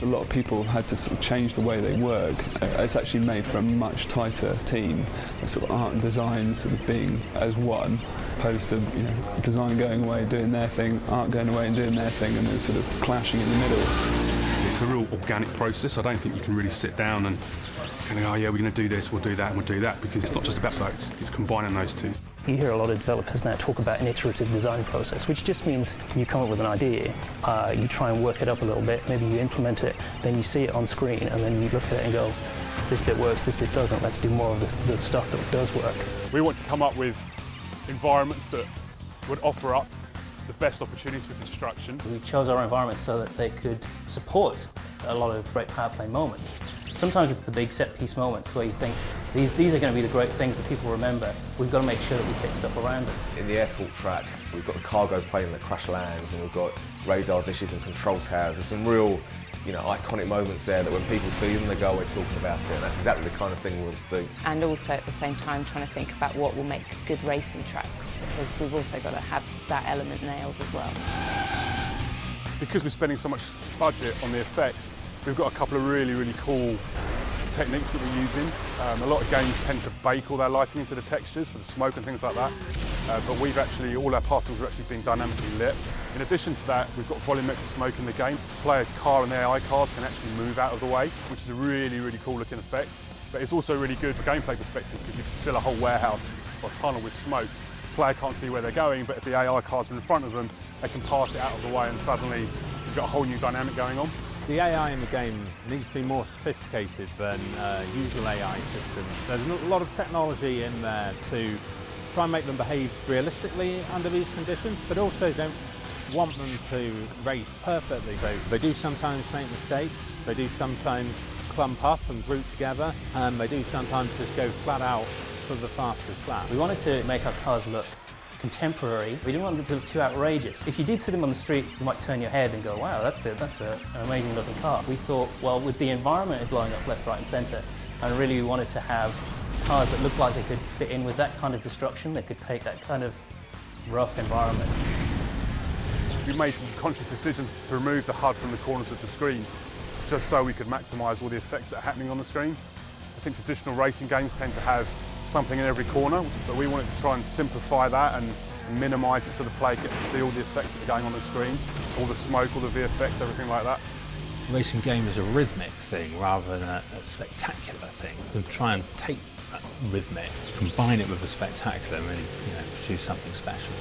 A lot of people had to sort of change the way they work. It's actually made for a much tighter team. Sort of art and design sort of being as one, opposed to design going away, doing their thing, art going away and doing their thing, and then sort of clashing in the middle. It's a real organic process. I don't think you can really sit down and go, oh yeah, we're going to do this, we'll do that, and we'll do that, because it's not just about that, it's combining those two. You hear a lot of developers now talk about an iterative design process, which just means you come up with an idea, you try and work it up a little bit, maybe you implement it, then you see it on screen, and then you look at it and go, this bit works, this bit doesn't, let's do more of the stuff that does work. We want to come up with environments that would offer up the best opportunities for construction. We chose our environments so that they could support a lot of great power play moments. Sometimes it's the big set-piece moments where you think, these are going to be the great things that people remember. We've got to make sure that we fit stuff around them. In the airport track, we've got the cargo plane that crash lands, and we've got radar dishes and control towers. There's some real, iconic moments there that when people see them, they go away talking about it, and that's exactly the kind of thing we want to do. And also at the same time trying to think about what will make good racing tracks, because we've also got to have that element nailed as well. Because we're spending so much budget on the effects, we've got a couple of really, really cool techniques that we're using. A lot of games tend to bake all their lighting into the textures for the smoke and things like that. But all our particles are actually being dynamically lit. In addition to that, we've got volumetric smoke in the game. Players' car and the AI cars can actually move out of the way, which is a really, really cool looking effect. But it's also really good from a gameplay perspective, because you can fill a whole warehouse or tunnel with smoke. The player can't see where they're going, but if the AI cars are in front of them, they can pass it out of the way, and suddenly you've got a whole new dynamic going on. The AI in the game needs to be more sophisticated than usual AI systems. There's a lot of technology in there to try and make them behave realistically under these conditions, but also don't want them to race perfectly. So they do sometimes make mistakes, they do sometimes clump up and group together, and they do sometimes just go flat out for the fastest lap. We wanted to make our cars look contemporary. We didn't want them to look too outrageous. If you did see them on the street, you might turn your head and go, wow, that's an amazing looking car. We thought, well, with the environment blowing up left, right and centre, and really we wanted to have cars that looked like they could fit in with that kind of destruction, they could take that kind of rough environment. We made some conscious decisions to remove the HUD from the corners of the screen, just so we could maximise all the effects that are happening on the screen. I think traditional racing games tend to have something in every corner, but we wanted to try and simplify that and minimise it so the player gets to see all the effects that are going on the screen, all the smoke, all the VFX, everything like that. Racing game is a rhythmic thing rather than a spectacular thing. We try and take that rhythmic, combine it with a spectacular and really produce something special.